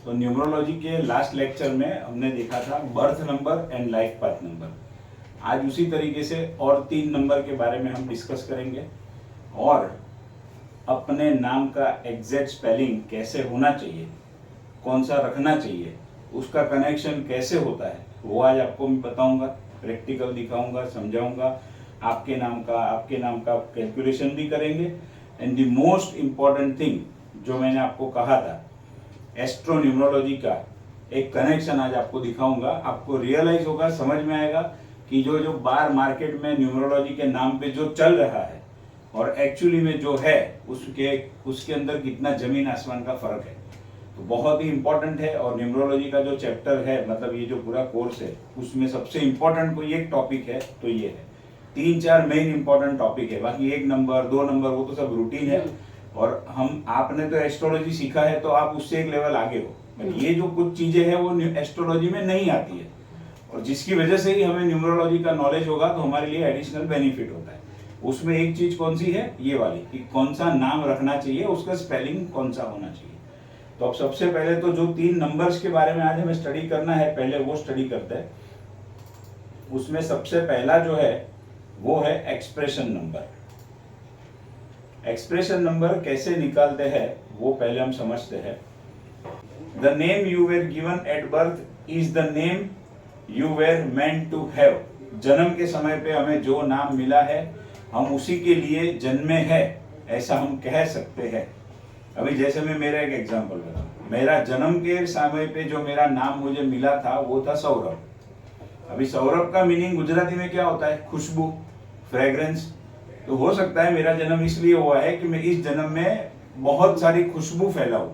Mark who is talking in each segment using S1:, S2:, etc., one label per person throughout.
S1: तो न्यूमरोलॉजी के last lecture में हमने देखा था birth number and life path number. आज उसी तरीके से और 3 नंबर के बारे में हम डिस्कस करेंगे और अपने नाम का एग्जैक्ट स्पेलिंग कैसे होना चाहिए, कौन सा रखना चाहिए, उसका कनेक्शन कैसे होता है, वो आज आपको मैं बताऊंगा, प्रैक्टिकल दिखाऊंगा, समझाऊंगा। आपके नाम का कैलकुलेशन भी करेंगे। And the most important thing जो मैंने आपको कहा था, एस्ट्रो न्यूमरोलॉजी का एक कनेक्शन आज आपको दिखाऊंगा। आपको रियलाइज होगा, समझ में आएगा कि जो बाहर मार्केट में न्यूमरोलॉजी के नाम पे जो चल रहा है और एक्चुअली में जो है उसके अंदर कितना जमीन आसमान का फर्क है। तो बहुत ही इंपॉर्टेंट है। और न्यूमरोलॉजी का जो चैप्टर है, मतलब ये जो पूरा कोर्स है, उसमें सबसे इंपॉर्टेंट कोई एक टॉपिक है तो ये है। 3-4 मेन इंपॉर्टेंट टॉपिक है, बाकी 1 नंबर 2 नंबर वो तो सब रूटीन है। और आपने तो एस्ट्रोलॉजी सीखा है तो आप उससे एक लेवल आगे हो। ये जो कुछ चीजें हैं वो एस्ट्रोलॉजी में नहीं आती है, और जिसकी वजह से ही हमें न्यूमरोलॉजी का नॉलेज होगा तो हमारे लिए एडिशनल बेनिफिट होता है। उसमें एक चीज कौन सी है, ये वाली, कि कौन सा नाम रखना चाहिए, उसका स्पेलिंग कौन सा होना चाहिए। तो अब सबसे पहले तो जो 3 नंबर्स के बारे में आज हमें स्टडी करना है, पहले वो स्टडी करते हैं। उसमें सबसे पहला जो है वो है एक्सप्रेशन नंबर। एक्सप्रेशन नंबर कैसे निकालते हैं वो पहले हम समझते हैं। The name you were given at birth is the name you were meant to have. जन्म के समय पे हमें जो नाम मिला है हम उसी के लिए जन्मे हैं, ऐसा हम कह सकते हैं। अभी जैसे मैं मेरा एक एग्जांपल बताऊं, मेरा जन्म के समय पे जो मेरा नाम मुझे मिला था वो था सौरभ। अभी सौरभ का मीनिंग गुजराती में क्या होता है, खुशबू, फ्रेग्रेंस। तो हो सकता है मेरा जन्म इसलिए हुआ है कि मैं इस जन्म में बहुत सारी खुशबू फैलाऊं,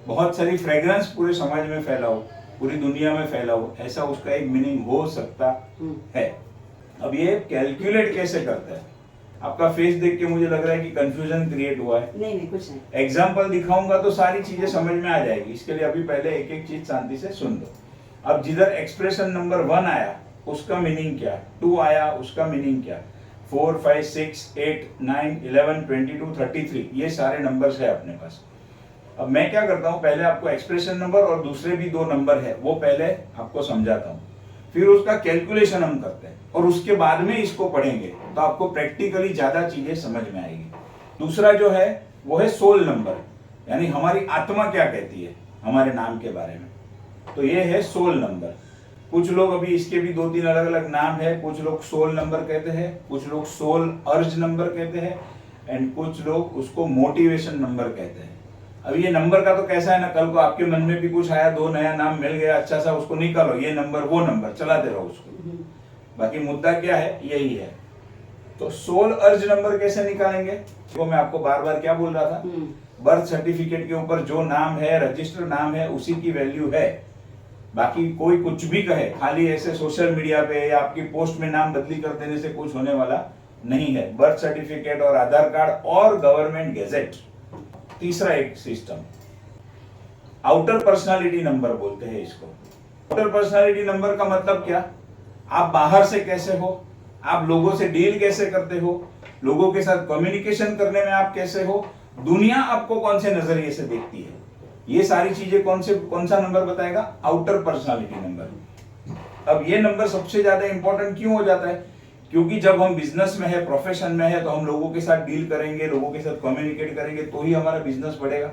S1: बहुत सारी फ्रेग्रेंस पूरे समाज में फैलाऊं, पूरी दुनिया में फैलाऊं, ऐसा उसका एक मीनिंग हो सकता है। अब ये कैलकुलेट कैसे करता है? आपका फेस देख के मुझे लग रहा है कि कंफ्यूजन क्रिएट हुआ है।
S2: नहीं कुछ नहीं।
S1: एग्जाम्पल दिखाऊंगा तो सारी चीजें समझ में आ जाएगी। इसके लिए अभी पहले एक एक चीज शांति से सुन लो। अब जिधर एक्सप्रेशन नंबर 1 आया उसका मीनिंग क्या, 2 आया उसका मीनिंग क्या, 4, 5, 6, 8, 9, 11, 22, 33, ये सारे नंबर्स है अपने पास। अब मैं क्या करता हूँ, पहले आपको एक्सप्रेशन नंबर और दूसरे भी 2 नंबर है वो पहले आपको समझाता हूँ, फिर उसका कैलकुलेशन हम करते हैं और उसके बाद में इसको पढ़ेंगे तो आपको प्रैक्टिकली ज्यादा चीजें समझ में आएगी। दूसरा जो है वो है सोल नंबर, यानी हमारी आत्मा क्या कहती है हमारे नाम के बारे में, तो ये है सोल नंबर। कुछ लोग, अभी इसके भी 2-3 अलग अलग नाम है, कुछ लोग सोल नंबर कहते हैं, कुछ लोग सोल अर्ज नंबर कहते हैं, एंड कुछ लोग उसको मोटिवेशन नंबर कहते हैं। अब ये नंबर का तो कैसा है ना, कल को आपके मन में भी कुछ आया, 2 नया नाम मिल गया, अच्छा सा उसको निकालो, ये नंबर वो नंबर चलाते रहो उसको। बाकी मुद्दा क्या है, यही है। तो सोल अर्ज नंबर कैसे निकालेंगे, वो मैं आपको बार बार क्या बोल रहा था, बर्थ सर्टिफिकेट के ऊपर जो नाम है, रजिस्टर्ड नाम है, उसी की वैल्यू है। बाकी कोई कुछ भी कहे, खाली ऐसे सोशल मीडिया पे या आपकी पोस्ट में नाम बदली कर देने से कुछ होने वाला नहीं है। बर्थ सर्टिफिकेट और आधार कार्ड और गवर्नमेंट गेजेट। तीसरा एक सिस्टम, आउटर पर्सनालिटी नंबर बोलते हैं इसको। आउटर पर्सनालिटी नंबर का मतलब क्या, आप बाहर से कैसे हो, आप लोगों से डील कैसे करते हो, लोगों के साथ कम्युनिकेशन करने में आप कैसे हो, दुनिया आपको कौन से नजरिए से देखती है, ये सारी चीजें कौन सा नंबर बताएगा, आउटर पर्सनालिटी नंबर। अब ये नंबर सबसे ज्यादा इंपॉर्टेंट क्यों हो जाता है, क्योंकि जब हम बिजनेस में है, प्रोफेशन में है, तो हम लोगों के साथ डील करेंगे, लोगों के साथ कम्युनिकेट करेंगे, तो ही हमारा बिजनेस बढ़ेगा।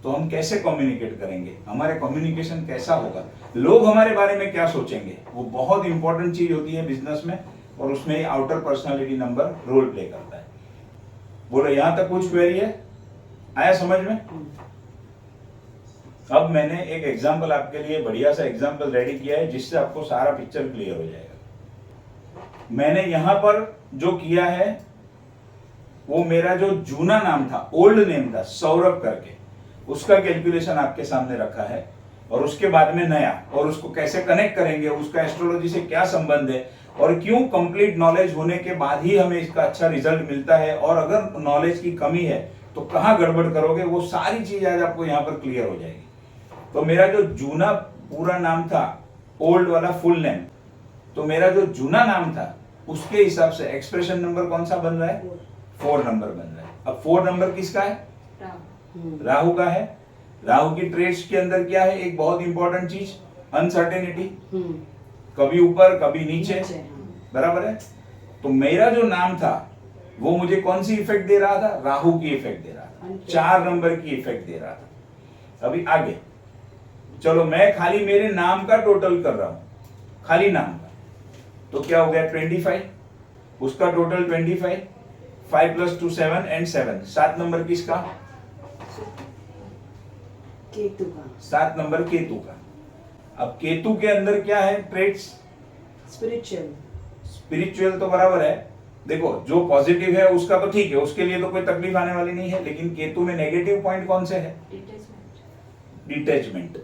S1: तो हम कैसे कम्युनिकेट करेंगे, हमारे कम्युनिकेशन कैसा होगा, लोग हमारे बारे में क्या सोचेंगे, वो बहुत इंपॉर्टेंट चीज होती है बिजनेस में, और उसमें outer personality number roll play करता है। बोलो यहां तक कुछ क्वेरी है, आया समझ में? अब मैंने एक एग्जाम्पल आपके लिए, बढ़िया सा एग्जाम्पल रेडी किया है जिससे आपको सारा पिक्चर क्लियर हो जाएगा। मैंने यहां पर जो किया है वो मेरा जो जूना नाम था, ओल्ड नेम था सौरभ करके, उसका कैलकुलेशन आपके सामने रखा है, और उसके बाद में नया, और उसको कैसे कनेक्ट करेंगे, उसका एस्ट्रोलॉजी से क्या संबंध है, और क्यों कंप्लीट नॉलेज होने के बाद ही हमें इसका अच्छा रिजल्ट मिलता है, और अगर नॉलेज की कमी है तो कहां गड़बड़ करोगे, वो सारी चीज आज आपको यहां पर क्लियर हो जाएगी। तो मेरा जो जूना पूरा नाम था, ओल्ड वाला फुल नेम, तो मेरा जो जूना नाम था उसके हिसाब से एक्सप्रेशन नंबर कौन सा बन रहा है, 4 नंबर बन रहा है। अब 4 नंबर किसका है, राहु का है। राहु की ट्रेड्स के अंदर क्या है, एक बहुत इंपॉर्टेंट चीज, अनसर्टेनिटी, कभी ऊपर कभी नीचे, बराबर है। तो मेरा जो नाम था वो मुझे कौन सी इफेक्ट दे रहा था, राहु की इफेक्ट दे रहा था, 4 नंबर की इफेक्ट दे रहा था। अभी आगे चलो, मैं खाली मेरे नाम का टोटल कर रहा हूं, खाली नाम का, तो क्या हो गया 25, उसका टोटल 25, 5 + 2 7 एंड 7, 7 नंबर किसका,
S2: केतु का।
S1: 7 नंबर केतु का। अब केतु के अंदर क्या है ट्रेड्स,
S2: स्पिरिचुअल।
S1: स्पिरिचुअल तो बराबर है, देखो जो पॉजिटिव है उसका तो ठीक है, उसके लिए तो कोई तकलीफ आने वाली नहीं है, लेकिन केतु में नेगेटिव पॉइंट कौन से है, डिटैचमेंट,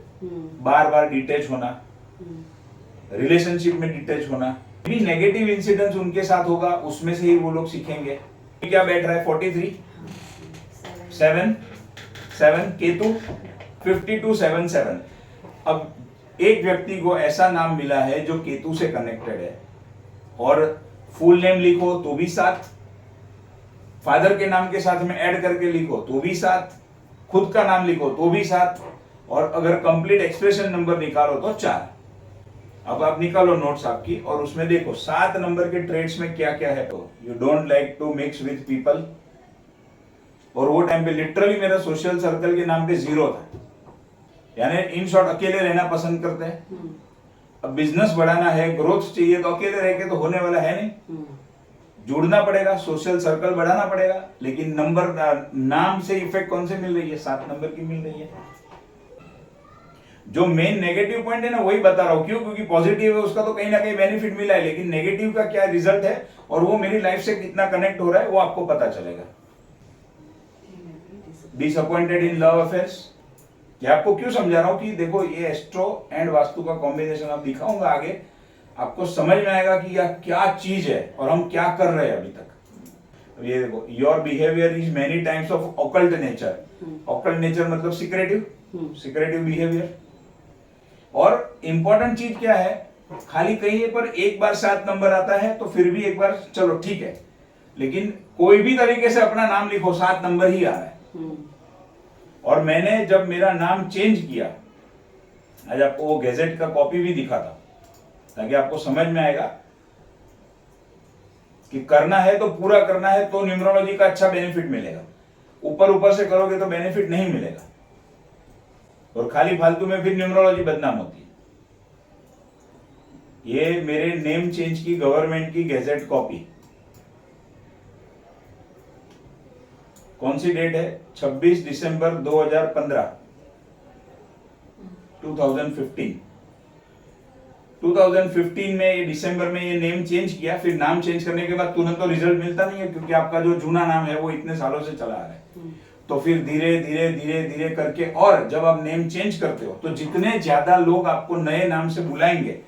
S1: बार बार डिटैच होना, रिलेशनशिप में डिटैच होना, भी नेगेटिव इंसिडेंट्स उनके साथ होगा, उसमें से ही वो लोग सीखेंगे। क्या बैठ रहा है 43, 7 7 केतु, 52 7 7। अब एक व्यक्ति को ऐसा नाम मिला है जो केतु से कनेक्टेड है, और फुल नेम लिखो तो भी 7, फादर के नाम के साथ में ऐड करके लिखो तो भी 7, खुद का नाम लिखो तो भी 7, और अगर कंप्लीट एक्सप्रेशन नंबर निकालो तो 4। अब आप निकालो नोट्स आपकी, और उसमें देखो 7 नंबर के ट्रेड्स में क्या क्या है। तो you don't like to mix with people, और वो टाइम पे लिटरली मेरा सोशल सर्कल के नाम पे 0 था, यानी इन शॉर्ट अकेले रहना पसंद करते हैं। अब बिजनेस बढ़ाना है, ग्रोथ चाहिए, तो अकेले रह के तो होने वाला है नहीं, जुड़ना पड़ेगा, सोशल सर्कल बढ़ाना पड़ेगा। लेकिन नंबर, नाम से इफेक्ट कौन से मिल रही है, 7 नंबर की मिल रही है। जो मेन नेगेटिव पॉइंट है ना वही बता रहा हूं, क्यों, क्योंकि पॉजिटिव है उसका तो कहीं ना कहीं बेनिफिट मिला है, लेकिन नेगेटिव का क्या रिजल्ट है और वो मेरी लाइफ से कितना कनेक्ट हो रहा है वो आपको पता चलेगा। डिसअपॉइंटेड इन लव अफेयर्स, ये आपको क्यों समझा रहा हूं कि देखो ये एस्ट्रो एंड वास्तु का कॉम्बिनेशन आप दिखाऊंगा आगे, आपको समझ में आएगा कि यह क्या चीज है और हम क्या कर रहे हैं अभी तक। अब ये देखो, your behaviour is many times of occult nature, occult nature मतलब सिक्रेटिव बिहेवियर। और इंपॉर्टेंट चीज क्या है, खाली कहीं पर एक बार 7 नंबर आता है तो फिर भी एक बार चलो ठीक है, लेकिन कोई भी तरीके से अपना नाम लिखो 7 नंबर ही आ रहा है। और मैंने जब मेरा नाम चेंज किया, आज आपको वो गैजेट का कॉपी भी दिखा था ताकि आपको समझ में आएगा कि करना है तो पूरा करना है, तो न्यूमरोलॉजी का अच्छा बेनिफिट मिलेगा। ऊपर ऊपर से करोगे तो बेनिफिट नहीं मिलेगा, और खाली फालतू में फिर न्यूमरोलॉजी बदनाम होती है। ये मेरे नेम चेंज की गवर्नमेंट की गैजेट कॉपी, कौन सी डेट है, 26 दिसंबर 2015, 2015 में ये दिसंबर में ये नेम चेंज किया। फिर नाम चेंज करने के बाद तुरंत तो रिजल्ट मिलता नहीं है, क्योंकि आपका जो जूना नाम है वो इतने सालों से चला आ रहा है। तो फिर धीरे धीरे धीरे धीरे करके, और जब आप नेम चेंज करते हो तो जितने ज्यादा लोग आपको नए नाम से बुलाएंगे,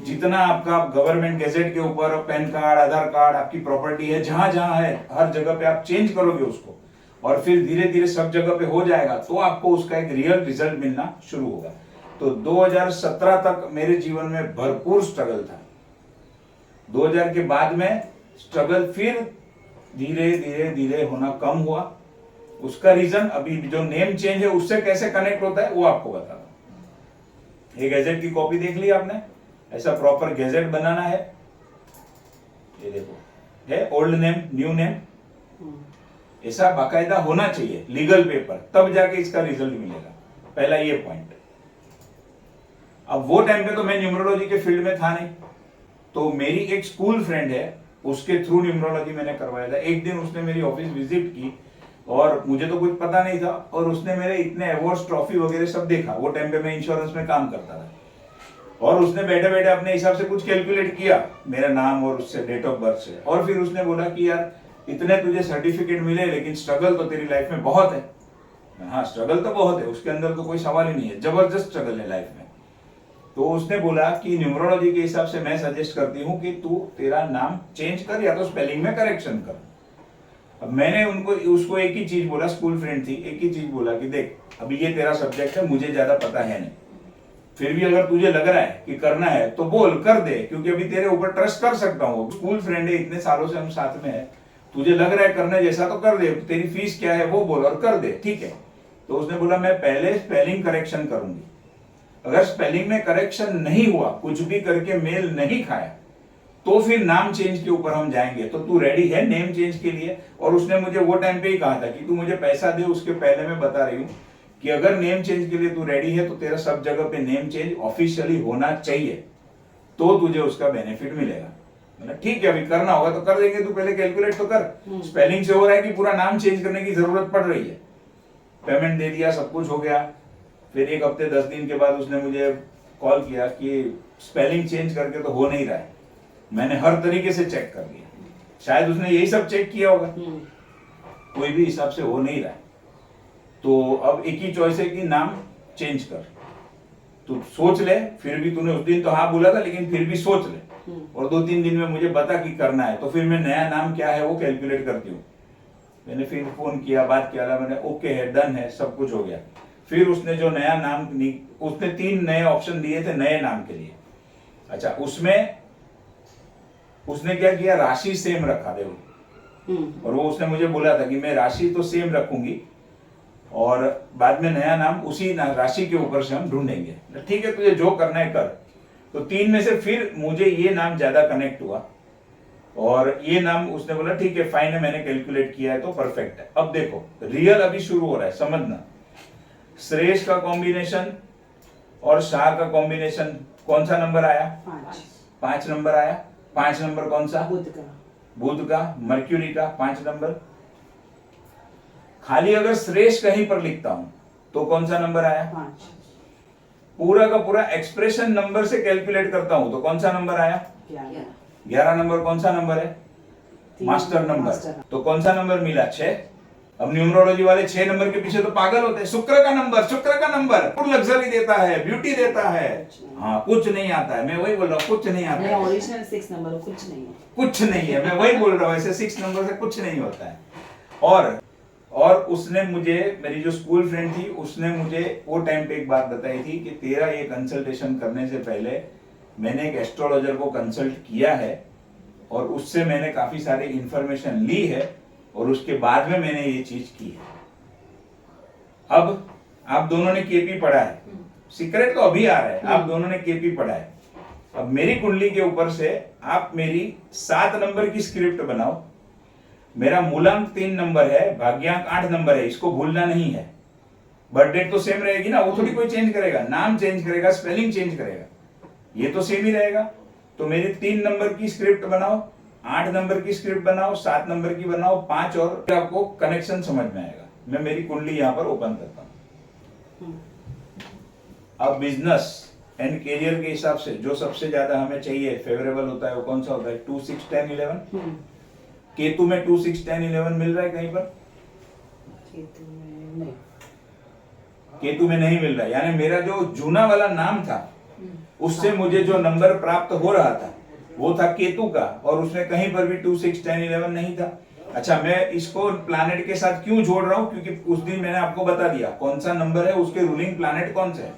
S1: जितना आपका गवर्नमेंट गैजेट के ऊपर पैन कार्ड, आधार कार्ड, आपकी प्रॉपर्टी है, जहां जहां है हर जगह पे आप चेंज करोगे उसको, और फिर धीरे धीरे सब जगह पे हो जाएगा, तो आपको उसका एक रियल रिजल्ट मिलना शुरू होगा। तो 2017 तक मेरे जीवन में भरपूर स्ट्रगल था। 2000 के बाद में स्ट्रगल फिर धीरे धीरे धीरे होना कम हुआ। उसका रीजन अभी जो नेम चेंज है उससे कैसे कनेक्ट होता है वो आपको बता रहा हूं। ये गैजेट की कॉपी देख ली आपने, ऐसा प्रॉपर गैजेट बनाना है। ये देखो, है ओल्ड नेम न्यू नेम, ऐसा बाकायदा होना चाहिए लीगल पेपर, तब जाके इसका रिजल्ट मिलेगा। पहला ये पॉइंट। अब वो टाइम पे तो मैं न्यूमरोलॉजी के फील्ड में था नहीं, तो मेरी एक स्कूल फ्रेंड है, उसके थ्रू न्यूमरोलॉजी मैंने करवाया था। एक दिन उसने मेरी ऑफिस विजिट की और मुझे तो कुछ पता नहीं था, और उसने मेरे इतने अवार्ड्स, ट्रॉफी वगैरह सब देखा। वो टाइम पे मैं इंश्योरेंस में काम करता था, और उसने बैठे बैठे अपने हिसाब से कुछ कैलकुलेट किया मेरा नाम और उससे डेट ऑफ बर्थ से, और फिर उसने बोला कि यार इतने तुझे सर्टिफिकेट मिले, लेकिन स्ट्रगल तो तेरी लाइफ में बहुत है। हाँ, स्ट्रगल तो बहुत है, उसके अंदर तो कोई सवाल ही नहीं है, जबरदस्त स्ट्रगल है लाइफ में। तो उसने बोला कि न्यूमरोलॉजी के हिसाब से मैं सजेस्ट करती हूँ कि तू तेरा नाम चेंज कर, या तो स्पेलिंग में करेक्शन कर। अब मैंने उसको एक ही चीज बोला, स्कूल फ्रेंड थी, एक ही चीज बोला कि देख अभी ये तेरा सब्जेक्ट है, मुझे ज्यादा पता है नहीं, फिर भी अगर तुझे लग रहा है कि करना है तो बोल, कर दे, क्योंकि अभी तेरे ऊपर ट्रस्ट कर सकता हूँ। स्कूल फ्रेंड है, इतने सालों से हम साथ में है, तुझे लग रहा है करने जैसा तो कर दे, तेरी फीस क्या है वो बोल और कर दे, ठीक है। तो उसने बोला मैं पहले स्पेलिंग करेक्शन करूंगी, अगर स्पेलिंग में करेक्शन नहीं हुआ, कुछ भी करके मेल नहीं खाया, तो फिर नाम चेंज के ऊपर हम जाएंगे। तो तू रेडी है नेम चेंज के लिए? और उसने मुझे वो टाइम पे ही कहा था कि तू मुझे पैसा दे, उसके पहले मैं बता रही हूँ कि अगर नेम चेंज के लिए तू रेडी है तो तेरा सब जगह पे नेम चेंज ऑफिशियली होना चाहिए, तो तुझे उसका बेनिफिट मिलेगा। मतलब ठीक है, अभी करना होगा तो कर देंगे, तू पहले कैलकुलेट तो कर। स्पेलिंग से हो रहा है कि पूरा नाम चेंज करने की जरूरत पड़ रही है। पेमेंट दे दिया, सब कुछ हो गया। फिर 1 हफ्ते 10 दिन के बाद उसने मुझे कॉल किया कि स्पेलिंग चेंज करके तो हो नहीं रहा है। मैंने हर तरीके से चेक कर लिया, शायद उसने यही सब चेक किया होगा, कोई भी हिसाब से हो नहीं रहा है। तो अब एक ही चॉइस है कि नाम चेंज कर। तू सोच ले, फिर भी तूने उस दिन तो हाँ बोला था, लेकिन फिर भी सोच ले और 2-3 दिन में मुझे बता कि करना है, तो फिर मैं नया नाम क्या है वो कैलकुलेट करती हूँ। मैंने फिर फोन किया, बात किया, मैंने ओके है, डन है, सब कुछ हो गया। फिर उसने जो नया नाम, उसने 3 नए ऑप्शन दिए थे नए नाम के लिए। अच्छा, उसमें उसने क्या किया, राशि सेम रखा, देखो। और वो उसने मुझे बोला था कि मैं राशि तो सेम रखूंगी और बाद में नया नाम उसी राशि के ऊपर से हम ढूंढेंगे। ठीक है, तुझे जो करना है कर। तो 3 में से फिर मुझे ये नाम ज्यादा कनेक्ट हुआ और ये नाम उसने बोला ठीक है, फाइन है, मैंने कैलकुलेट किया है तो परफेक्ट है। अब देखो रियल अभी शुरू हो रहा है, समझना। श्रेष्ठ का कॉम्बिनेशन और शाह का कॉम्बिनेशन, कौन सा नंबर आया? 5 नंबर आया। 5 नंबर कौन सा? बुध का, मर्क्यूरी का 5 नंबर। खाली अगर श्रेष्ठ कहीं पर लिखता हूं तो कौन सा नंबर आया?
S2: 5।
S1: पूरा का पूरा एक्सप्रेशन नंबर से कैलकुलेट करता हूं तो कौन सा नंबर आया? 11 नंबर। कौन सा नंबर है? Master number. तो कौन सा नंबर मिला? 6। अब न्यूमरोलॉजी वाले 6 नंबर के पीछे तो पागल होते हैं। शुक्र का नंबर, शुक्र का नंबर कुछ लग्जरी देता है, ब्यूटी देता है। हाँ, कुछ नहीं आता है, मैं वही बोल रहा हूँ, कुछ नहीं आता है।
S2: ओरिजिनल 6 नंबर कुछ नहीं है,
S1: कुछ नहीं है, मैं वही बोल रहा हूँ, ऐसे 6 नंबर से कुछ नहीं होता है। और उसने मुझे, मेरी जो स्कूल फ्रेंड थी, उसने मुझे वो टाइम पे एक बात बताई थी कि तेरा ये कंसल्टेशन करने से पहले मैंने एक एस्ट्रोलॉजर को कंसल्ट किया है और उससे मैंने काफी सारी इंफॉर्मेशन ली है और उसके बाद में मैंने ये चीज की है। अब आप दोनों ने केपी पढ़ा है, सीक्रेट तो अभी आ रहा है, आप दोनों ने केपी पढ़ा है। अब मेरी कुंडली के ऊपर से आप मेरी 7 नंबर की स्क्रिप्ट बनाओ। मेरा मूलांक 3 नंबर है, भाग्यांक 8 नंबर है, इसको भूलना नहीं है। बर्थ डेट तो सेम रहेगी ना, वो थोड़ी कोई चेंज करेगा, नाम चेंज करेगा, स्पेलिंग चेंज करेगा, ये तो सेम ही रहेगा। तो मेरी 3 नंबर की स्क्रिप्ट बनाओ, 8 नंबर की स्क्रिप्ट बनाओ, 7 नंबर की बनाओ, 5, और आपको कनेक्शन समझ में आएगा। मैं मेरी कुंडली यहाँ पर ओपन करता हूँ। अब बिजनेस एंड करियर के हिसाब से जो सबसे ज्यादा हमें चाहिए, फेवरेबल होता है, वो कौन सा होता है? 2, 6, 10, 11। केतु में 2, 6, 10, 11 मिल रहा है कहीं पर? केतु में नहीं मिल रहा है। यानी मेरा जो जूना वाला नाम था उससे मुझे जो नंबर प्राप्त हो रहा था वो था केतु का, और उसमें कहीं पर भी 2, 6, 10, 11 नहीं था। अच्छा, मैं इसको प्लैनेट के साथ क्यों जोड़ रहा हूँ? क्योंकि उस दिन मैंने आपको बता दिया कौन सा नंबर है, उसके रूलिंग प्लैनेट कौन से है।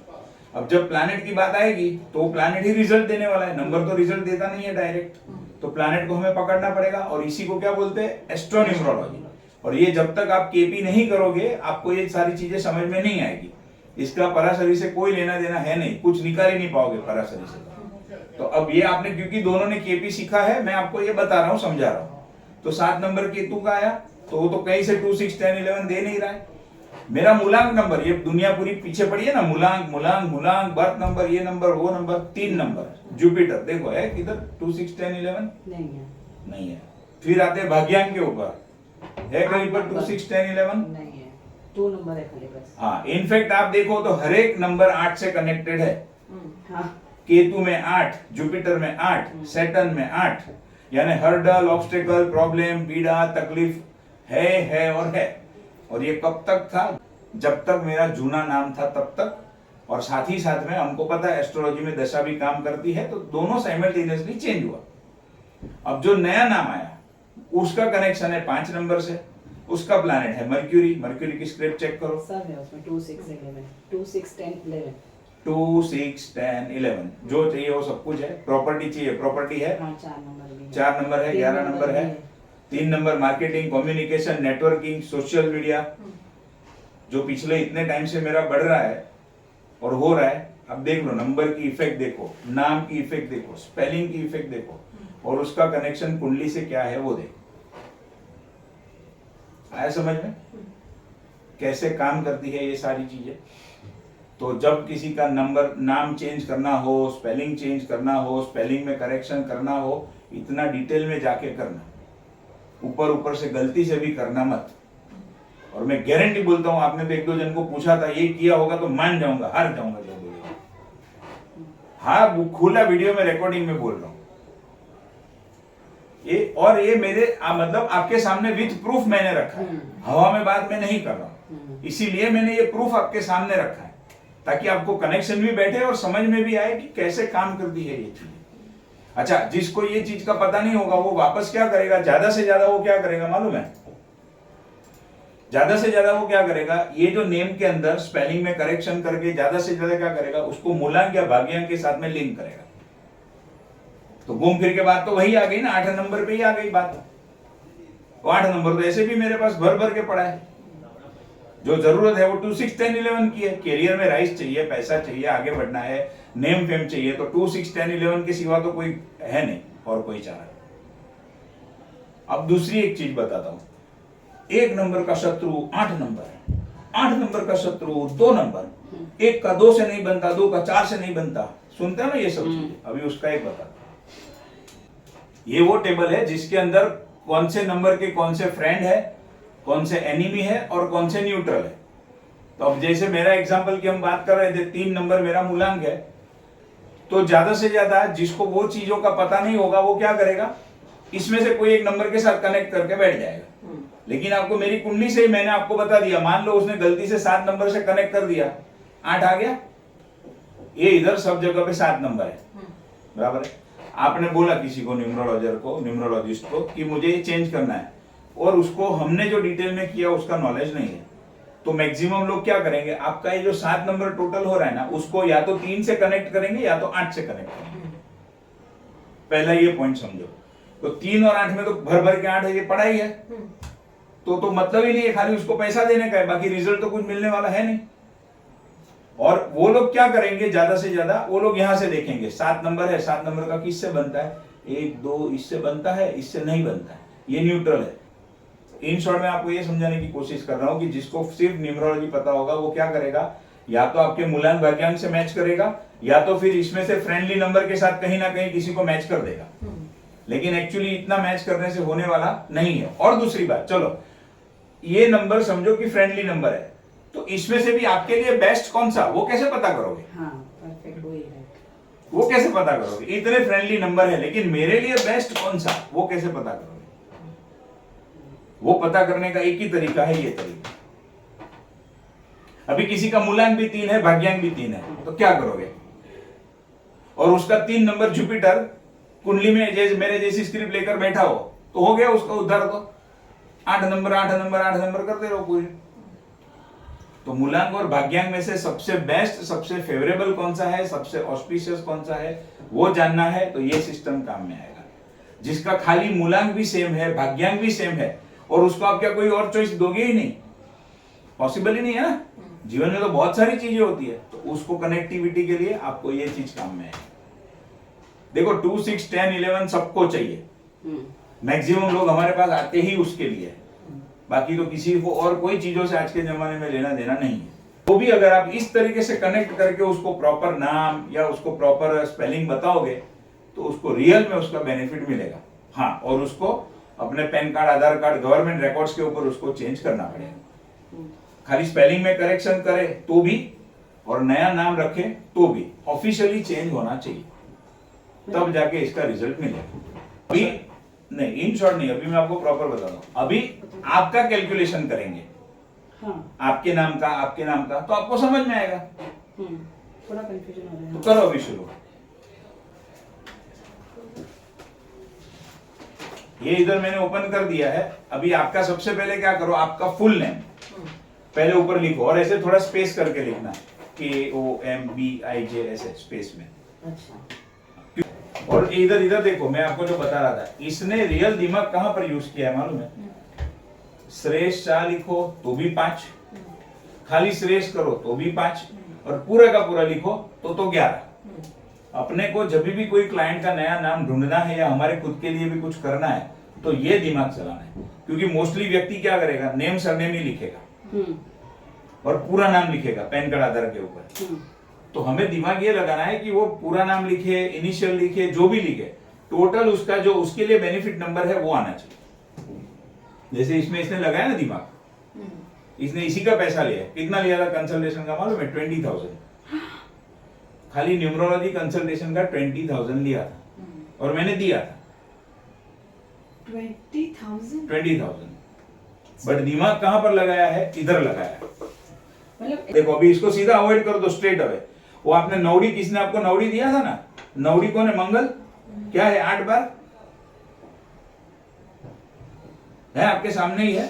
S1: अब जब प्लैनेट की बात आएगी तो प्लैनेट ही रिजल्ट देने वाला है, नंबर तो रिजल्ट देता नहीं है डायरेक्ट। तो प्लैनेट को हमें पकड़ना पड़ेगा और इसी को क्या बोलते हैं? एस्ट्रोन्यूमरोलॉजी। और ये जब तक आप केपी नहीं करोगे आपको ये सारी चीजें समझ में नहीं आएगी। इसका पराशरी से कोई लेना देना है नहीं, कुछ निकाल ही नहीं पाओगे पराशरी से। तो अब ये आपने, क्योंकि दोनों ने केपी सीखा है, मैं आपको ये बता रहा हूँ, समझा रहा हूँ। तो 7 नंबर केतु का आया तो वो तो कहीं से 2, 6, 10, 11 दे नहीं रहा है। मेरा मूलांक नंबर, ये दुनिया पूरी पीछे पड़ी है ना, मूलांक मूलांक मूलांक, बर्थ नंबर, ये नंबर वो नंबर, 3 नंबर जुपिटर देखो है किधर? 2, 6, 10, 11 नहीं है। फिर आते हैं भाग्यांक के ऊपर, है कहीं पर 2, 6, 10, 11
S2: नहीं है, 2 नंबर है खाली बस।
S1: हाँ, इनफैक्ट आप देखो तो हर एक नंबर 8 से कनेक्टेड है।
S2: हाँ,
S1: केतु में 8, जुपिटर में 8, सैटर्न में 8, यानी हर्डल, ऑब्स्टेकल, प्रॉब्लम, पीड़ा, तकलीफ है और है। और ये कब तक था? जब तक मेरा जूना नाम था तब तक। और साथ ही साथ में हमको पता है एस्ट्रोलॉजी में दशा भी काम करती है, तो दोनों साइमल्टेनियसली चेंज हुआ। अब जो नया नाम आया उसका कनेक्शन है 5 नंबर से, उसका प्लैनेट है मर्क्यूरी। मर्क्यूरी की स्क्रिप्ट चेक करो,
S2: सब है उसमें 2, 6, 11, 2, 6, 10, 11,
S1: 2, 6, 10, 11 जो चाहिए वो सब कुछ है। प्रॉपर्टी चाहिए, प्रॉपर्टी है।
S2: हाँ, 4 नंबर भी है,
S1: 4 नंबर है, 11 नंबर है, 3 number marketing, communication, networking, social media, जो पिछले इतने टाइम से मेरा बढ़ रहा है और हो रहा है, अब देख लो, नंबर की इफेक्ट देखो, नाम की इफेक्ट देखो, स्पेलिंग की इफेक्ट देखो, और उसका कनेक्शन कुंडली से क्या है वो देखो। आया समझ में कैसे काम करती है ये सारी चीजें? तो जब किसी का नंबर नाम चेंज करना हो, स्पेलिंग चेंज करना हो, स्पेलिंग में करेक्शन करना हो, इतना डिटेल में जाके करना, ऊपर ऊपर से गलती से भी करना मत। और मैं गारंटी बोलता हूं, आपने तो एक दो जन को पूछा था, ये किया होगा तो मान जाऊंगा, हार जाऊंगा जब बोलेगा। हाँ, वो खुला वीडियो में रिकॉर्डिंग में बोल रहा हूं ये, और ये मेरे मतलब आपके सामने विथ प्रूफ मैंने रखा है, हवा में बात मैं नहीं कर रहा हूं, इसीलिए मैंने ये प्रूफ आपके सामने रखा है, ताकि आपको कनेक्शन भी बैठे और समझ में भी आए कि कैसे काम करती है ये चीज। अच्छा, जिसको ये चीज का पता नहीं होगा वो वापस क्या करेगा, ज्यादा से ज्यादा वो क्या करेगा मालूम है? ज्यादा से ज्यादा वो क्या करेगा, ये जो नेम के अंदर स्पेलिंग में करेक्शन करके ज्यादा से ज्यादा क्या करेगा, उसको मूलांक या भाग्यांक के साथ में लिंक करेगा। तो घूम फिर के बात तो वही आ गई ना, 8 नंबर पे ही आ गई बात। 8 नंबर तो ऐसे भी मेरे पास भर भर के पड़ा है। जो जरूरत है वो 2 6 10 11 की है। कैरियर में राइज चाहिए, पैसा चाहिए, आगे बढ़ना है, नेम फेम चाहिए, तो 2 6 10 11 के सिवा तो कोई है नहीं और कोई चारा। अब दूसरी एक चीज बताता हूं, 1 नंबर का शत्रु 8 नंबर, 8 नंबर का शत्रु 2 नंबर, 1 का 2 से नहीं बनता, 2 का 4 से नहीं बनता, सुनते हैं ना ये सब चीजें। अभी उसका एक बता, ये वो टेबल है जिसके अंदर कौन से नंबर के कौन से फ्रेंड है, कौन से एनिमी है और कौन से न्यूट्रल है। तो अब जैसे मेरा एग्जांपल की हम बात कर रहे थे, 3 नंबर मेरा मूलांक है, तो ज्यादा से ज्यादा जिसको वो चीजों का पता नहीं होगा वो क्या करेगा, इसमें से कोई एक नंबर के साथ कनेक्ट करके बैठ जाएगा। लेकिन आपको मेरी कुंडली से ही मैंने आपको बता दिया, मान लो उसने गलती से 7 नंबर से कनेक्ट कर दिया, 8 आ गया, ये इधर सब जगह पे 7 नंबर है, बराबर है। आपने बोला किसी को, न्यूमरोलॉजिस्ट को कि मुझे ये चेंज करना है, और उसको हमने जो डिटेल में किया उसका नॉलेज नहीं है, तो मैक्सिमम लोग क्या करेंगे, आपका ये जो 7 नंबर टोटल हो रहा है ना, उसको या तो 3 से कनेक्ट करेंगे या तो 8 से कनेक्ट करेंगे। पहला ये पॉइंट समझो। तो 3 और 8 में तो भर भर के 8 है, ये पढ़ा ही है, तो मतलब ही नहीं है, खाली उसको पैसा देने का है, बाकी रिजल्ट तो कुछ मिलने वाला है नहीं। और वो लोग क्या करेंगे, ज्यादा से ज्यादा वो लोग यहां से देखेंगे, 7 नंबर है, 7 नंबर का किससे बनता है, 1 2 इससे बनता है, इससे नहीं बनता है, ये न्यूट्रल है। इन शॉर्ट में आपको ये समझाने की कोशिश कर रहा हूं कि जिसको सिर्फ न्यूमरोलॉजी पता होगा वो क्या करेगा, या तो आपके मूलांक भाग्यांक से मैच करेगा, या तो फिर इसमें से फ्रेंडली नंबर के साथ कहीं ना कहीं किसी को मैच कर देगा। लेकिन एक्चुअली इतना मैच करने से होने वाला नहीं है। और दूसरी बात, चलो ये नंबर समझो कि फ्रेंडली नंबर है, तो इसमें से भी आपके लिए बेस्ट कौन सा, वो कैसे पता करोगे?
S2: हाँ, परफेक्ट वही है।
S1: वो कैसे पता करोगे? इतने फ्रेंडली नंबर है, लेकिन मेरे लिए बेस्ट कौन सा, वो कैसे पता करोगे? वो पता करने का एक ही तरीका है, ये तरीका। अभी किसी का मूलांक भी 3 है, भाग्यांक भी 3 है, तो क्या करोगे? और उसका 3 नंबर जुपिटर कुंडली में जैसे मेरे जैसी स्क्रिप्ट लेकर बैठा हो, तो हो गया उसका उद्धार। तो 8 नंबर 8 नंबर 8 नंबर करते रहो पूरे। तो मूलांक और भाग्यांक में से सबसे बेस्ट, सबसे फेवरेबल कौन सा है, सबसे ऑस्पिशियस कौन सा है, वो जानना है, तो ये सिस्टम काम में आएगा। जिसका खाली मूलांक भी सेम है, भाग्यांक भी सेम है, और उसको आप क्या कोई और चॉइस दोगे ही नहीं, पॉसिबल ही नहीं है ना। जीवन में तो बहुत सारी चीजें होती है, तो उसको कनेक्टिविटी के लिए आपको ये चीज काम में आएगी। देखो 2 6 10 11 सबको चाहिए, मैक्सिमम लोग हमारे पास आते ही उसके लिए, बाकी तो किसी को और कोई चीजों से आज के जमाने में लेना देना नहीं है। तो भी अगर आप इस तरीके से कनेक्ट करके उसको प्रॉपर नाम या उसको प्रॉपर स्पेलिंग बताओगे, तो उसको रियल में उसका बेनिफिट मिलेगा। हाँ, और उसको अपने पैन कार्ड, आधार कार्ड, गवर्नमेंट रिकॉर्ड्स के ऊपर उसको चेंज करना पड़ेगा। खाली स्पेलिंग में करेक्शन करे तो भी, और नया नाम रखे तो भी ऑफिशियली चेंज होना चाहिए, तब जाके इसका रिजल्ट मिलेगा। अभी नहीं, इन शॉर्ट नहीं, अभी मैं आपको प्रॉपर बता दूं। अभी आपका कैलकुलेशन करेंगे,
S2: हाँ,
S1: आपके नाम का, तो आपको समझ में आएगा।
S2: थोड़ा कंफ्यूजन हो रहा है।
S1: तो करो अभी शुरू। ये इधर मैंने ओपन कर दिया है। अभी आपका सबसे पहले क्या करो, आपका फुल नेम पहले ऊपर लिखो, और ऐसे थोड़ा स्पेस करके लिखना, KOMBIJ ऐसे स्पेस में।
S2: अच्छा,
S1: और इधर इधर देखो, मैं आपको जो बता रहा था, इसने रियल दिमाग कहां पर यूज किया है मालूम है? श्रेष्ठ शाह लिखो तो भी 5, खाली श्रेष्ठ करो तो भी 5, और पूरा का पूरा लिखो तो 11। अपने को जब भी कोई क्लाइंट का नया नाम ढूंढना है या हमारे खुद के लिए भी कुछ करना है तो ये दिमाग चलाना है, क्योंकि मोस्टली व्यक्ति क्या करेगा, नेम सरनेम ही लिखेगा और पूरा नाम लिखेगा पैन कार्ड आधार के ऊपर। तो हमें दिमाग ये लगाना है कि वो पूरा नाम लिखे, इनिशियल लिखे, जो भी लिखे, टोटल उसका जो उसके लिए बेनिफिट नंबर है वो आना चाहिए। जैसे इसमें इसने लगाया ना दिमाग, इसने इसी का पैसा लिया, कितना लिया था कंसल्टेशन का मालूम है? 20,000। खाली न्यूमरोलॉजी कंसल्टेशन का 20,000 लिया था और मैंने दिया था 20,000। बट दिमाग कहां पर लगाया है? इधर लगाया है।
S2: मतलब
S1: देखो अभी इसको सीधा अवॉइड कर दो, स्ट्रेट अवे। वो आपने नौड़ी, किसने आपको नौड़ी दिया था ना, नौड़ी कौन है? मंगल। क्या है? 8 बार है, आपके सामने ही है,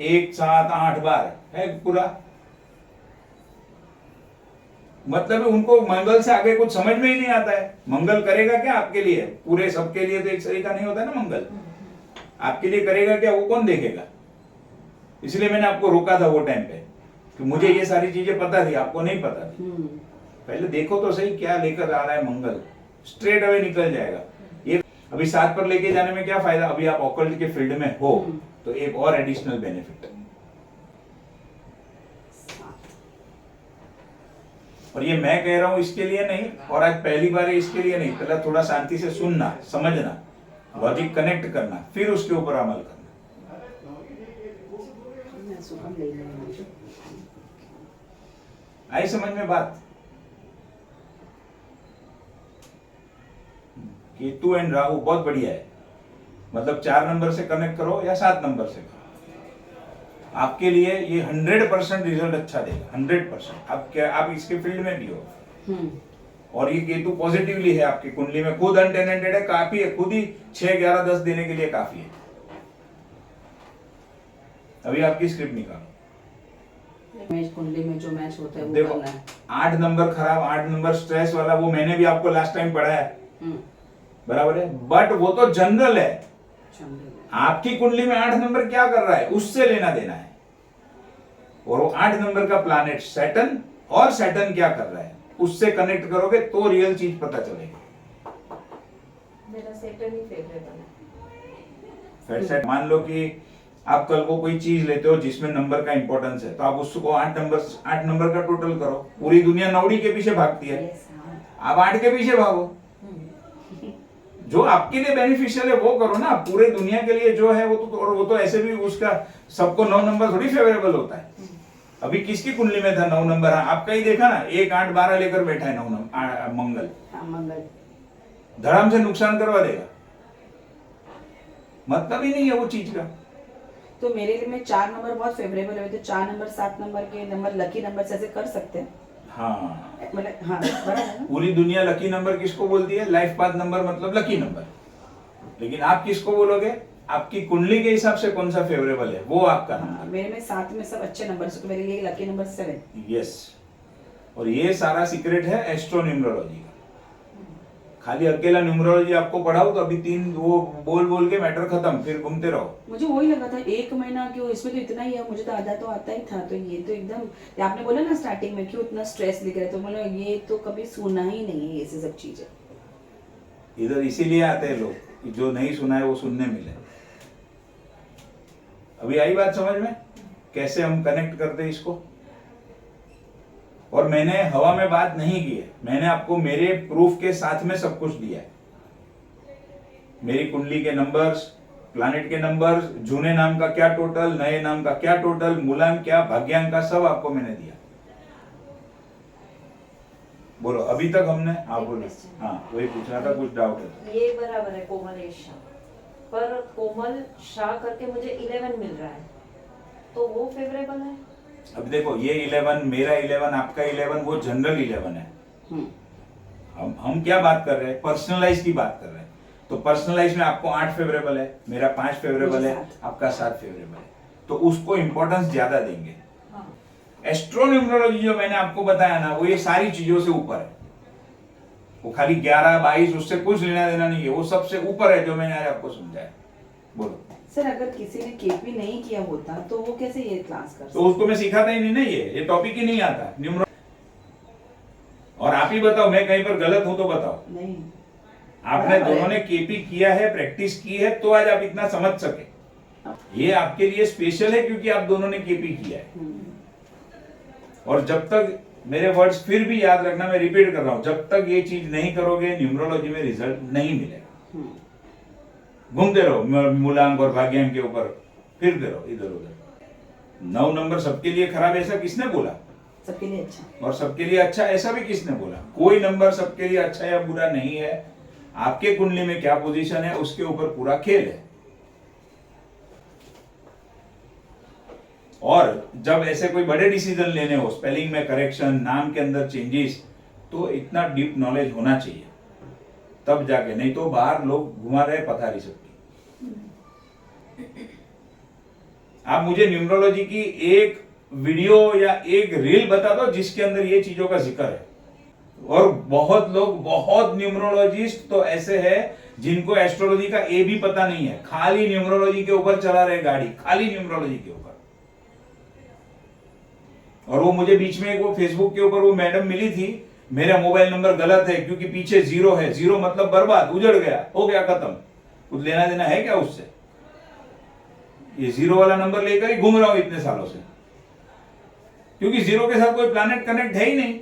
S1: 1 7 8 बार है पूरा। मतलब उनको मंगल से आगे कुछ समझ में ही नहीं आता है। मंगल करेगा क्या आपके लिए? पूरे सबके लिए तो एक तरीका नहीं होता है ना मंगल। आपके लिए करेगा क्या, वो कौन देखेगा? इसलिए मैंने आपको रोका था वो टाइम पे कि मुझे ये सारी चीजें पता थी, आपको नहीं पता थी। पहले देखो तो सही क्या लेकर आ रहा है मंगल, स्ट्रेट अवे निकल जाएगा ये। अभी 7 पर लेके जाने में क्या फायदा? अभी आप ऑकल्ट के फील्ड में हो तो एक और एडिशनल बेनिफिट। और ये मैं कह रहा हूं इसके लिए नहीं, और आज पहली बार है इसके लिए नहीं। पहले थोड़ा शांति से सुनना, समझना, लॉजिक कनेक्ट करना, फिर उसके ऊपर अमल करना। आई समझ में बात? केतु एंड राहु बहुत बढ़िया है। मतलब 4 नंबर से कनेक्ट करो या 7 नंबर से करो, आपके लिए ये 100% रिजल्ट अच्छा देगा। 100%। आप इसके फील्ड में भी हो। और ये केतु पॉजिटिवली है आपकी कुंडली में, खुद अनटेनेंटेड है, काफी है, खुद ही 6 11 10 देने के लिए काफी है। अभी आपकी स्क्रिप्ट निकालो।
S2: मैच कुंडली में जो मैच होता है वो
S1: देखो
S2: करना है।
S1: 8 नंबर खराब, 8 नंबर स्ट्रेस वाला, वो मैंने भी आपको लास्ट टाइम पढ़ाया है, बराबर है। बट वो तो जनरल है। आपकी कुंडली में 8 नंबर क्या कर रहा है उससे लेना देना है। और वो 8 नंबर का प्लैनेट सैटर्न, और सैटर्न क्या कर रहा है उससे कनेक्ट करोगे तो रियल चीज पता चलेगी।
S3: मेरा सैटर्न ही फेवरेबल है।
S1: फिर मान लो कि आप कल को कोई चीज लेते हो जिसमें नंबर का इंपॉर्टेंस है, तो आप उसको 8 नंबर का टोटल करो। पूरी दुनिया नौड़ी के पीछे भागती है, आप 8 के पीछे भागो। जो आपके लिए बेनिफिशियल है वो करो ना। पूरे दुनिया के लिए जो है वो तो ऐसे भी उसका सबको 9 नंबर थोड़ी फेवरेबल होता है। अभी किसकी कुंडली में था 9 नंबर? आपका ही देखा ना, 1 8 12 लेकर बैठा है 9 नंबर मंगल।
S2: मंगल
S1: धड़ाम से नुकसान करवा देगा, मतलब ही नहीं है वो चीज का।
S2: तो मेरे लिए में 4 नंबर बहुत फेवरेबल है, तो 4 नंबर 7 नंबर के नंबर लकी नंबर से ऐसे कर सकते हैं।
S1: हाँ,
S2: मतलब हाँ बड़ा है ना।
S1: पूरी दुनिया लकी नंबर किसको बोलती है? लाइफ पाथ नंबर मतलब लकी नंबर। लेकिन आप किसको बोलोगे? आपकी कुंडली के हिसाब से कौन सा फेवरेबल है वो आपका नंबर।
S2: मेरे में 7 में सब अच्छे नंबर है, तो मेरे लिए लकी नंबर 7।
S1: यस। और ये सारा सीक्रेट है एस्ट्रो न्यूमरोलॉजी का। खाली अकेला न्यूमरोलॉजी आपको पढ़ाओ तो अभी 3 वो बोल बोल के मैटर खत्म, फिर घूमते रहो।
S2: मुझे वही लगा था 1 महीना क्यों, इसमें तो इतना ही है, मुझे तो आधा तो आता ही था। तो ये तो एकदम आपने बोला ना स्टार्टिंग में क्यों इतना स्ट्रेस लिख रहे, तो मतलब ये तो कभी सुना ही नहीं है ये सब चीजें।
S1: इधर इसीलिए आते हैं लोग कि जो नहीं सुना है वो सुनने मिले। अभी आई बात समझ में कैसे हम कनेक्ट करते हैं इसको? और मैंने हवा में बात नहीं की है, मैंने आपको मेरे प्रूफ के साथ में सब कुछ दिया है। मेरी कुंडली के नंबर्स, प्लैनेट के नंबर्स, जूने नाम का क्या टोटल, नए नाम का क्या टोटल, मूलांक क्या, भाग्यांक का, सब आपको मैंने दिया। बोलो अभी तक हमने। हाँ बोलो। हाँ वही पूछना था, कुछ डाउट है तो।
S3: ये बराबर है कोमलेश शाह, पर कोमल शाह करके मुझे 11 मिल रहा है, तो वो फेवरेबल है?
S1: अब देखो ये 11, मेरा 11, आपका 11, वो जनरल 11 है। हम क्या बात कर रहे हैं? पर्सनलाइज की बात कर रहे हैं। तो पर्सनलाइज में आपको 8 फेवरेबल है, मेरा 5 फेवरेबल है, आपका 7 फेवरेबल है, तो उसको इंपॉर्टेंस ज्यादा देंगे। एस्ट्रो न्यूमरोलॉजी जो मैंने आपको बताया ना, वो ये सारी चीजों से ऊपर है। वो खाली 11 22 उससे कुछ लेना देना नहीं है, वो सबसे ऊपर है जो मैंने आज आपको समझाया। बोलो।
S2: सर अगर किसी ने केपी नहीं किया होता तो वो कैसे ये क्लास कर
S1: तो उसको मैं सिखाता ही नहीं ना, ये टॉपिक ही नहीं आता न्यूमरो। और आप ही बताओ, मैं कहीं पर गलत हूं तो बताओ।
S2: नहीं
S1: आपने
S2: बराबर है।
S1: दोनों ने केपी किया है, प्रैक्टिस की है, तो आज आप इतना समझ सके। ये आपके लिए स्पेशल है क्योंकि आप दोनों ने केपी किया है। और जब तक, मेरे वर्ड्स फिर भी याद रखना, मैं रिपीट कर रहा हूं, जब तक ये चीज नहीं करोगे न्यूमरोलॉजी में रिजल्ट नहीं मिलेगा। घूमते रहो मूलांक और भाग्यांक के ऊपर, फिरते रहो इधर उधर। 9 नंबर सबके लिए खराब ऐसा किसने बोला?
S2: सबके लिए अच्छा।
S1: और सबके लिए अच्छा ऐसा भी किसने बोला? कोई नंबर सबके लिए अच्छा या बुरा नहीं है। आपके कुंडली में क्या पोजीशन है उसके ऊपर पूरा खेल है। और जब ऐसे कोई बड़े डिसीजन लेने हो, स्पेलिंग में करेक्शन, नाम के अंदर चेंजेस, तो इतना डीप नॉलेज होना चाहिए तब जाके, नहीं तो बाहर लोग घुमा रहे पथारी सबकी। आप मुझे न्यूमरोलॉजी की एक वीडियो या एक रील बता दो जिसके अंदर ये चीजों का जिक्र है। और बहुत लोग, बहुत न्यूमरोलॉजिस्ट तो ऐसे हैं जिनको एस्ट्रोलॉजी का ए भी पता नहीं है, खाली न्यूमरोलॉजी के ऊपर चला रहे गाड़ी, खाली न्यूमरोलॉजी के ऊपर। और वो मुझे बीच में वो फेसबुक के ऊपर वो मैडम मिली थी, मेरा मोबाइल नंबर गलत है क्योंकि पीछे 0 है, 0 मतलब बर्बाद, उजड़ गया, हो गया खत्म, कुछ लेना देना है क्या उससे? ये 0 वाला नंबर लेकर ही घूम रहा हूं इतने सालों से, क्योंकि 0 के साथ कोई प्लैनेट कनेक्ट है ही नहीं,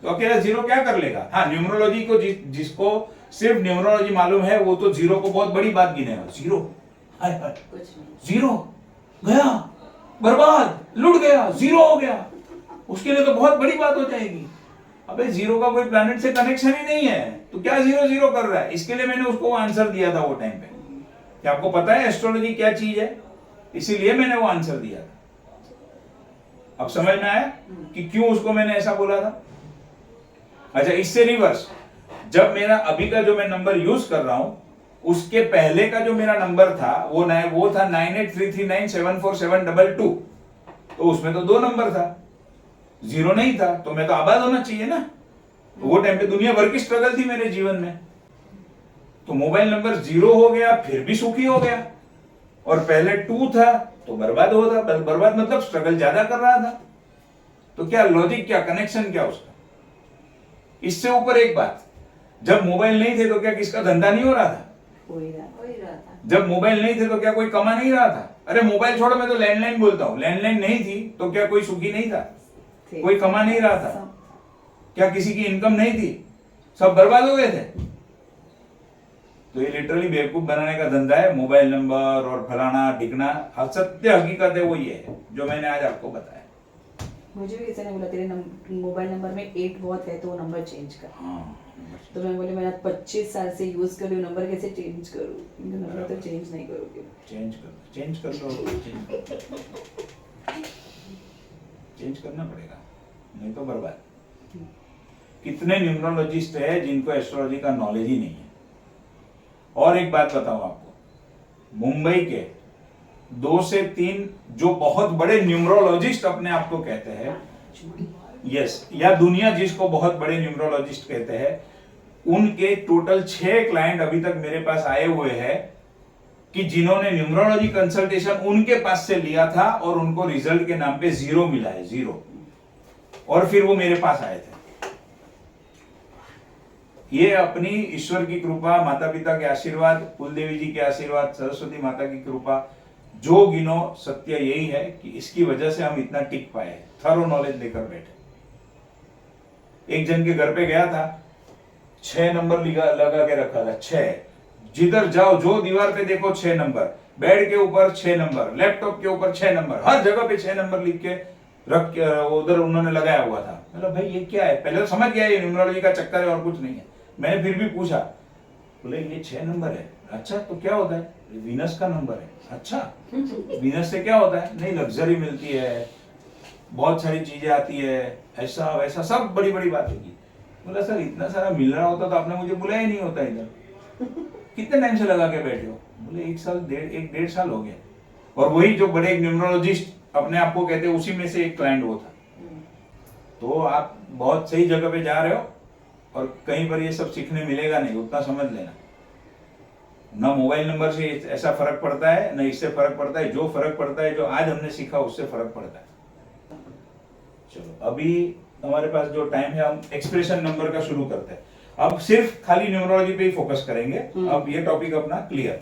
S1: तो अकेला 0 क्या कर लेगा? हाँ, न्यूमरोलॉजी को जिसको सिर्फ न्यूमरोलॉजी मालूम है वो तो 0 को बहुत बड़ी बात गिनेगा। 0 हाय हाय,
S2: कुछ नहीं।
S1: 0 गया, बर्बाद, लुट गया, 0 हो गया, उसके लिए तो बहुत बड़ी बात हो जाएगी। अबे 0 का कोई प्लैनेट से कनेक्शन ही नहीं है, तो क्या 0 कर रहा है? इसके लिए मैंने उसको आंसर दिया था वो टाइम पे कि आपको पता है एस्ट्रोलॉजी क्या चीज है, इसीलिए मैंने वो आंसर दिया था। अब समझ में आया कि क्यों उसको मैंने ऐसा बोला था? अच्छा, इससे रिवर्स, जब मेरा अभी का जो मैं नंबर यूज कर रहा हूं उसके पहले का जो मेरा नंबर था वो था 9833974722, तो उसमें तो 2 नंबर था, 0 नहीं था, तो मैं तो आबाद होना चाहिए ना। तो वो टाइम पे दुनिया भर की स्ट्रगल थी मेरे जीवन में, तो मोबाइल नंबर 0 हो गया फिर भी सुखी हो गया, और पहले 2 था तो बर्बाद हो था, बर्बाद मतलब स्ट्रगल ज्यादा कर रहा था। तो क्या लॉजिक, क्या कनेक्शन, क्या उसका? इससे ऊपर एक बात, जब मोबाइल नहीं थे तो क्या किसका धंधा नहीं हो रहा था?
S2: हो ही रहा था।
S1: जब मोबाइल नहीं थे तो क्या कोई कमा नहीं रहा था? अरे मोबाइल छोड़ो, मैं तो लैंडलाइन बोलता हूं, लैंडलाइन नहीं थी तो क्या कोई सुखी नहीं था? कोई कमा नहीं रहा था? क्या किसी की इनकम नहीं थी? सब बर्बाद हो गए थे। तो ये लिटरली बेवकूफ बनाने का धंधा है, मोबाइल नंबर और फलाना ढिकना। सत्य हकीकत है वो ये है जो मैंने आज आपको बताया।
S2: मुझे भी किसी ने बोला तेरे मोबाइल नंबर में 8 बहुत है तो वो नंबर चेंज कर।
S1: हाँ,
S2: तो मैं बोली, मैंने 25 साल से यूज कर रही हूँ, नंबर कैसे चेंज करूँ? नंबर तो चेंज नहीं करोगे।
S1: चेंज कर लो, चेंज करना पड़ेगा, नहीं तो बर्बाद। कितने न्यूमरोलॉजिस्ट है जिनको एस्ट्रोलॉजी का नॉलेज ही नहीं है। और एक बात बताऊं आपको, मुंबई के 2 से 3 जो बहुत बड़े न्यूमरोलॉजिस्ट अपने आप को कहते हैं, यस, या दुनिया जिसको बहुत बड़े न्यूमरोलॉजिस्ट कहते हैं, उनके टोटल 6 क्लाइंट अभी तक मेरे पास आए हुए हैं कि जिन्होंने न्यूमरोलॉजी कंसल्टेशन उनके पास से लिया था और उनको रिजल्ट के नाम पे 0 मिला है, 0, और फिर वो मेरे पास आए थे। ये अपनी ईश्वर की कृपा, माता पिता के आशीर्वाद, कुलदेवी जी के आशीर्वाद, सरस्वती माता की कृपा, जो गिनो सत्य यही है कि इसकी वजह से हम इतना टिक पाए, थरो नॉलेज लेकर बैठे। एक जन के घर पे गया था, 6 नंबर लगा के रखा था, 6, जिधर जाओ जो दीवार पे देखो 6 नंबर, बेड के ऊपर 6 नंबर, लैपटॉप के ऊपर 6 नंबर, हर जगह पे 6 नंबर लिख के रख के उधर उन्होंने लगाया हुआ था। मतलब भाई ये क्या है? पहले तो समझ गया ये न्यूमरोलॉजी का चक्कर है और कुछ नहीं है। मैंने फिर भी पूछा, बोले ये 6 नंबर है। अच्छा, तो क्या होता है? वीनस का नंबर है। अच्छा, वीनस से क्या होता है? नहीं, लग्जरी मिलती है, बहुत सारी चीजें आती है, ऐसा वैसा सब बड़ी बड़ी बात होगी। बोला सर इतना सारा मिल रहा होता तो आपने मुझे बुलाया ही नहीं होता इधर। कितने टाइम से लगा के बैठे हो? बोले 1 साल हो गया। और वही जो बड़े न्यूमरोलॉजिस्ट अपने आप को कहते हैं, उसी में से एक क्लाइंट वो था। तो आप बहुत सही जगह पे जा रहे हो, और कहीं पर ये सब सीखने मिलेगा नहीं, उतना समझ लेना। ना मोबाइल नंबर से ऐसा फर्क पड़ता है, ना इससे फर्क पड़ता है। जो फर्क पड़ता है, जो आज हमने सीखा, उससे फर्क पड़ता है। चलो अभी हमारे पास जो टाइम है, हम एक्सप्रेशन नंबर का शुरू करते हैं। अब सिर्फ खाली न्यूमरोलॉजी पे ही फोकस करेंगे। अब ये टॉपिक अपना क्लियर।